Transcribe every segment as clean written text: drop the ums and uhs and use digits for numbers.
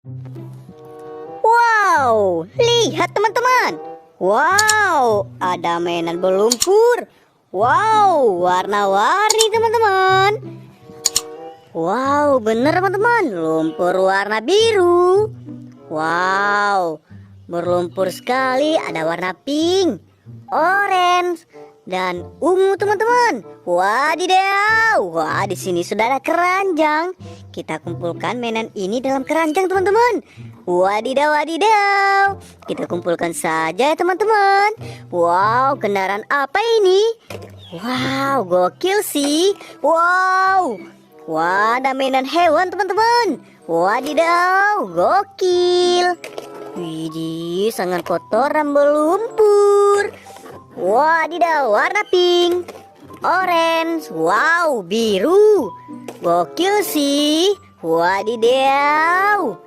Wow, lihat teman-teman. Wow, ada mainan berlumpur. Wow, warna-warni teman-teman. Wow, bener teman-teman, lumpur warna biru. Wow, berlumpur sekali, ada warna pink, orange, dan ungu teman-teman. Wadidaw, wah di sini sudah ada keranjang. Kita kumpulkan mainan ini dalam keranjang teman-teman. Wadidaw, wadidaw. Kita kumpulkan saja ya teman-teman. Wow, kendaraan apa ini? Wow, gokil sih. Wow, wah ada mainan hewan teman-teman. Wadidaw, gokil. Widih, sangat kotor dan berlumpur. Wadidaw, warna pink, orange, wow, biru. Gokil sih. Wadidaw.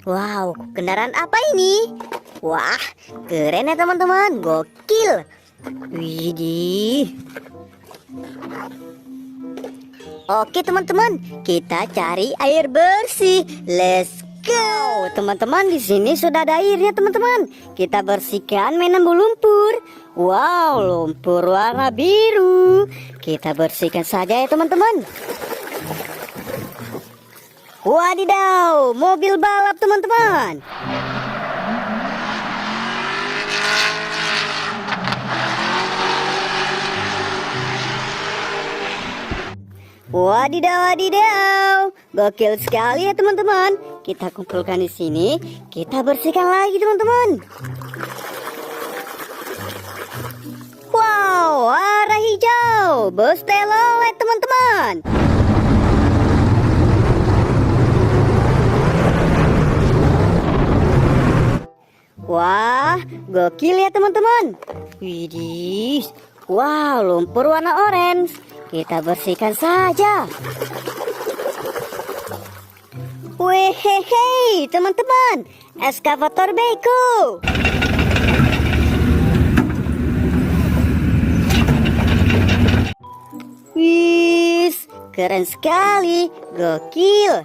Wow, kendaraan apa ini? Wah, keren ya teman-teman, gokil. Widih. Oke teman-teman, kita cari air bersih. Let's go. Teman-teman, di sini sudah ada airnya teman-teman. Kita bersihkan mainan berlumpur. Wow, lumpur warna biru. Kita bersihkan saja ya teman-teman. Wadidaw, mobil balap teman-teman. Wadidaw, wadidaw, gokil sekali ya teman-teman. Kita kumpulkan di sini, kita bersihkan lagi teman-teman. Wow, warna hijau, bus telolet teman-teman. Wah, gokil ya teman-teman. Widih, wow, lumpur warna orange. Kita bersihkan saja. Wehehe, teman-teman, eskavator beko. Wis, keren sekali, gokil.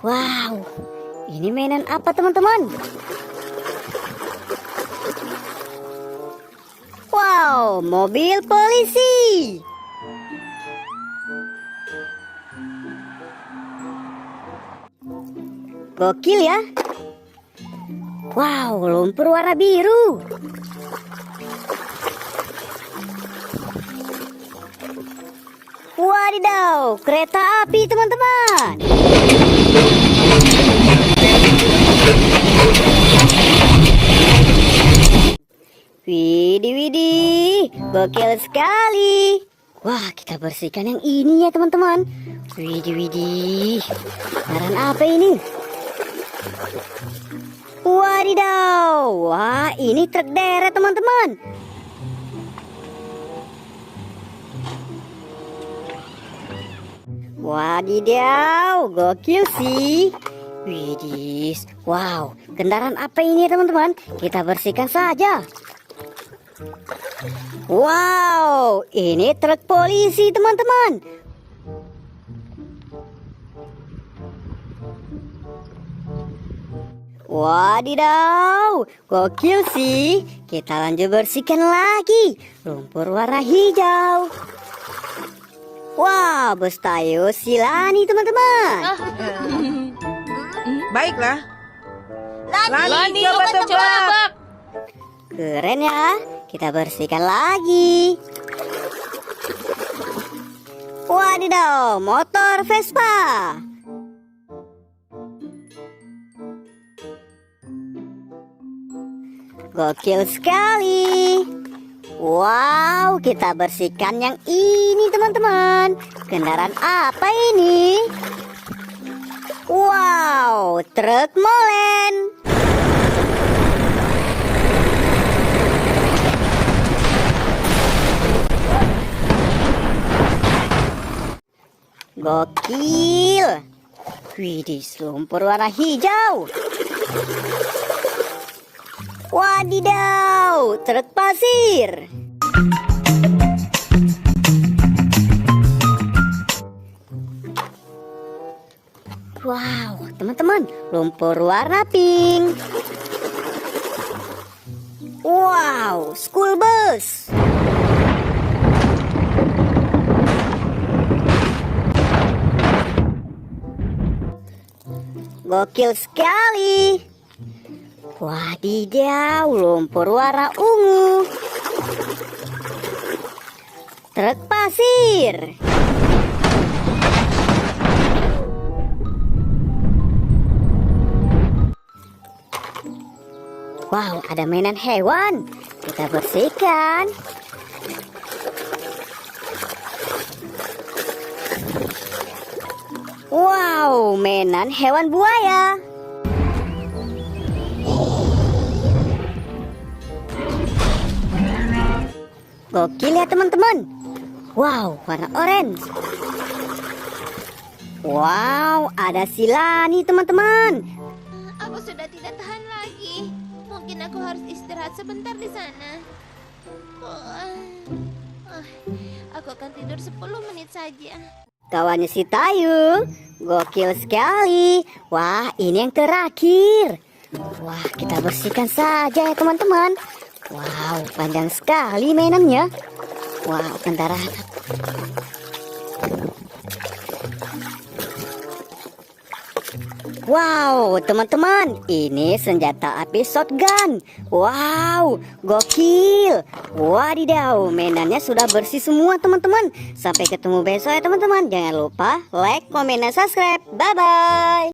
Wow, ini mainan apa teman-teman? Wow, mobil polisi. Gokil ya. Wow, lumpur warna biru. Wadidaw, kereta api teman-teman. Widih, widih, gokil sekali. Wah, kita bersihkan yang ini ya teman-teman. Widih, widih, barang apa ini? Wadidaw, wah ini truk derek teman-teman. Wadidaw, gokil sih. Widih, wow, kendaraan apa ini teman-teman? Kita bersihkan saja. Wow, ini truk polisi teman-teman. Wadidaw, gokil sih. Kita lanjut bersihkan lagi. Lumpur warna hijau. Wah, bus Tayo Silani teman-teman. Baiklah. Lani, coba tebak. Keren ya. Kita bersihkan lagi. Wadidaw, motor Vespa. Gokil sekali. Wow, kita bersihkan yang ini teman-teman. Kendaraan apa ini? Wow, truk molen. Gokil. Widih, lumpur warna hijau. Wadidaw, truk pasir. Wow, teman-teman, lumpur warna pink. Wow, school bus. Gokil sekali. Wadidaw, lumpur warna ungu. Truk pasir. Wow, ada mainan hewan. Kita bersihkan. Wow, mainan hewan buaya. Gokil ya teman-teman. Wow, warna orange. Wow, ada Silani teman-teman. Aku sudah tidak tahan lagi. Mungkin aku harus istirahat sebentar di sana. Aku akan tidur 10 menit saja. Kawannya si Tayu, gokil sekali. Wah, ini yang terakhir. Wah, kita bersihkan saja ya teman-teman. Wow, panjang sekali mainannya. Wow, bentar. Wow, teman-teman, ini senjata api shotgun. Wow, gokil. Wadidaw, mainannya sudah bersih semua teman-teman. Sampai ketemu besok ya teman-teman. Jangan lupa like, komen, dan subscribe. Bye-bye.